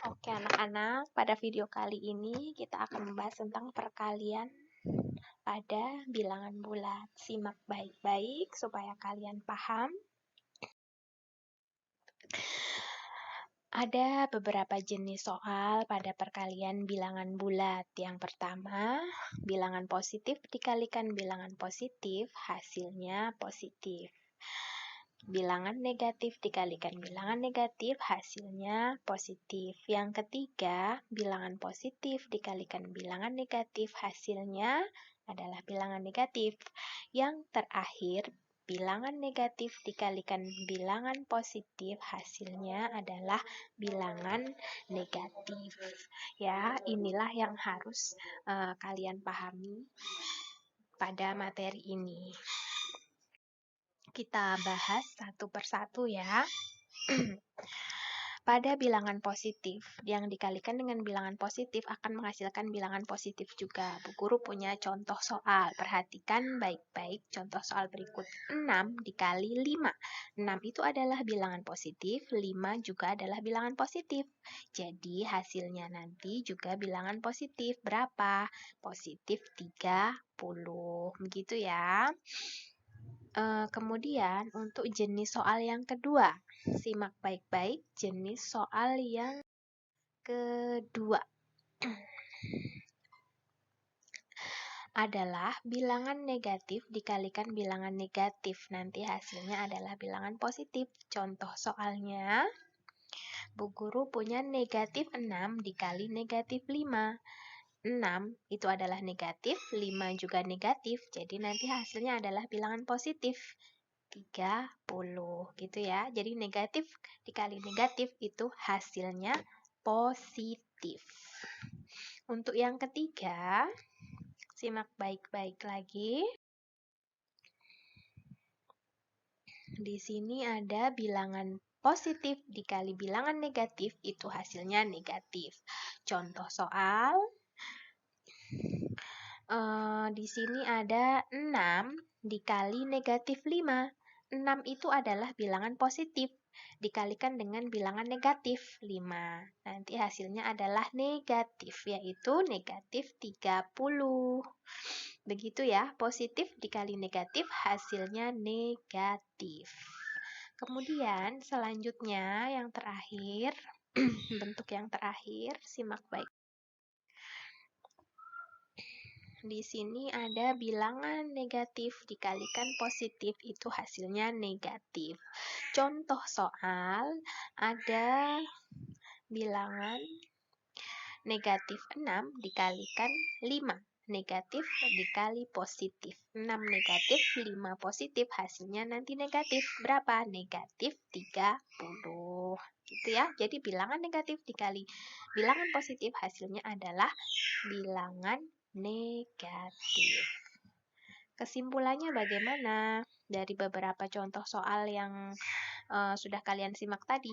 Oke anak-anak, pada video kali ini kita akan membahas tentang perkalian pada bilangan bulat. Simak baik-baik supaya kalian paham. Ada beberapa jenis soal pada perkalian bilangan bulat. Yang pertama, bilangan positif dikalikan bilangan positif, hasilnya positif. Bilangan negatif dikalikan bilangan negatif, hasilnya positif. Yang ketiga, bilangan positif dikalikan bilangan negatif, hasilnya adalah bilangan negatif. Yang terakhir, bilangan negatif dikalikan bilangan positif, hasilnya adalah bilangan negatif. Ya, inilah yang harus kalian pahami pada materi ini. Kita bahas satu persatu ya. Pada bilangan positif, yang dikalikan dengan bilangan positif akan menghasilkan bilangan positif juga. Bu Guru punya contoh soal. Perhatikan baik-baik contoh soal berikut. 6 dikali 5. 6 itu adalah bilangan positif, 5 juga adalah bilangan positif. Jadi hasilnya nanti juga bilangan positif. Berapa? Positif 30. Begitu ya. Kemudian untuk jenis soal yang kedua, simak baik-baik jenis soal yang kedua adalah bilangan negatif dikalikan bilangan negatif. Nanti hasilnya adalah bilangan positif. Contoh soalnya, Bu Guru punya negatif 6 dikali negatif 5. 6 itu adalah negatif, 5 juga negatif, jadi nanti hasilnya adalah bilangan positif. 30 gitu ya. Jadi negatif dikali negatif itu hasilnya positif. Untuk yang ketiga, simak baik-baik lagi. Di sini ada bilangan positif dikali bilangan negatif itu hasilnya negatif. Contoh soal, di sini ada 6 dikali negatif 5. 6 itu adalah bilangan positif dikalikan dengan bilangan negatif 5. Nanti hasilnya adalah negatif, yaitu negatif 30. Begitu ya, positif dikali negatif hasilnya negatif. Kemudian selanjutnya yang terakhir, bentuk yang terakhir, simak baik. Di sini ada bilangan negatif dikalikan positif, itu hasilnya negatif. Contoh soal, ada bilangan negatif 6 dikalikan 5. Negatif dikali positif. 6 negatif, 5 positif, hasilnya nanti negatif. Berapa? Negatif 30. Gitu ya. Jadi bilangan negatif dikali bilangan positif, hasilnya adalah bilangan negatif. Kesimpulannya bagaimana dari beberapa contoh soal yang sudah kalian simak tadi?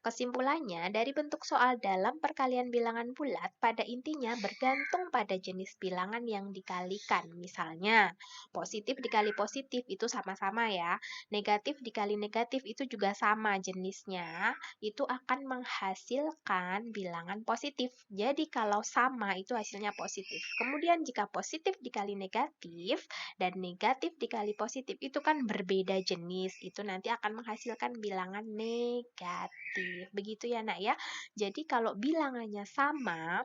Kesimpulannya, dari bentuk soal dalam perkalian bilangan bulat, pada intinya bergantung pada jenis bilangan yang dikalikan. Misalnya, positif dikali positif itu sama-sama ya. Negatif dikali negatif itu juga sama jenisnya. Itu akan menghasilkan bilangan positif. Jadi kalau sama itu hasilnya positif. Kemudian jika positif dikali negatif dan negatif dikali positif itu kan berbeda jenis. Itu nanti akan menghasilkan bilangan negatif. Begitu ya nak ya. Jadi kalau bilangannya sama,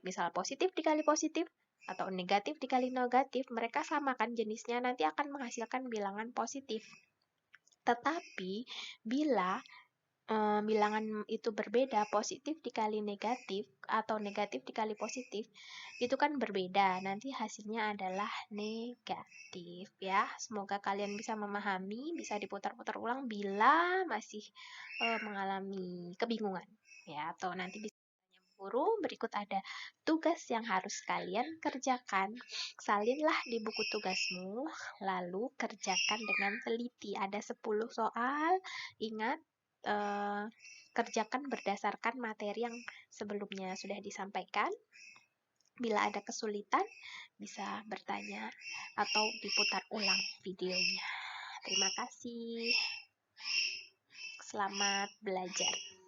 misal positif dikali positif atau negatif dikali negatif, mereka sama kan jenisnya, nanti akan menghasilkan bilangan positif. Tetapi bila bilangan itu berbeda, positif dikali negatif atau negatif dikali positif, itu kan berbeda, nanti hasilnya adalah negatif ya. Semoga kalian bisa memahami, bisa diputar-putar ulang bila masih mengalami kebingungan ya, atau nanti bisa tanya guru. Berikut ada tugas yang harus kalian kerjakan. Salinlah di buku tugasmu, lalu kerjakan dengan teliti. Ada 10 soal. Ingat, kerjakan berdasarkan materi yang sebelumnya sudah disampaikan. Bila ada kesulitan, bisa bertanya atau diputar ulang videonya. Terima kasih. Selamat belajar.